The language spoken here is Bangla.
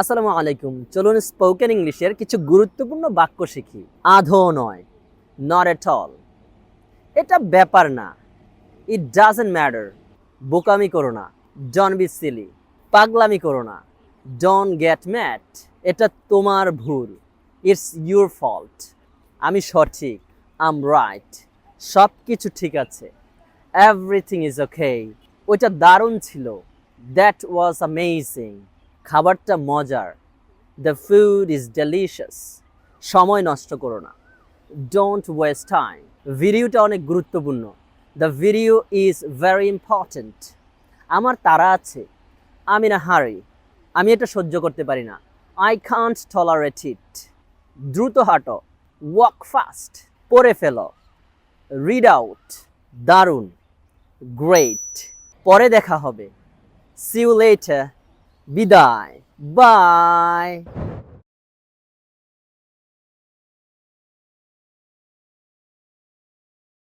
আসসালামু আলাইকুম। চলুন স্পোকেন ইংলিশের কিছু গুরুত্বপূর্ণ বাক্য শিখি। আদৌ নয়, নট এট অল। এটা ব্যাপার না, ইট ডাজন্ট ম্যাটার। বোকামি করো না, ডোন্ট বি সিলি। পাগলামি করো না, ডোন্ট গেট ম্যাড। এটা তোমার ভুল, ইটস ইউর ফল্ট। আমি সঠিক, আম রাইট। সব কিছু ঠিক আছে, এভরিথিং ইজ ওকে। ওইটা দারুণ ছিল, দ্যাট ওয়াজ অ্যামেজিং। খাবারটা মজার, দ্য ফুড ইজ ডেলিশিয়াস। সময় নষ্ট করো না, ডোন্ট ওয়েস্ট টাইম। ভিডিওটা অনেক গুরুত্বপূর্ণ, the video is very important. আমার তাড়া আছে, আমি না হারি, আমি এটা সহ্য করতে পারি না, আই কান্ট টলারেট ইট। দ্রুত হাঁটো, ওয়াক ফাস্ট। পড়ে ফেলো, রিড আউট। দারুণ, গ্রেট। পরে দেখা হবে, সি ইউ লেটার। বিদায়, বাই।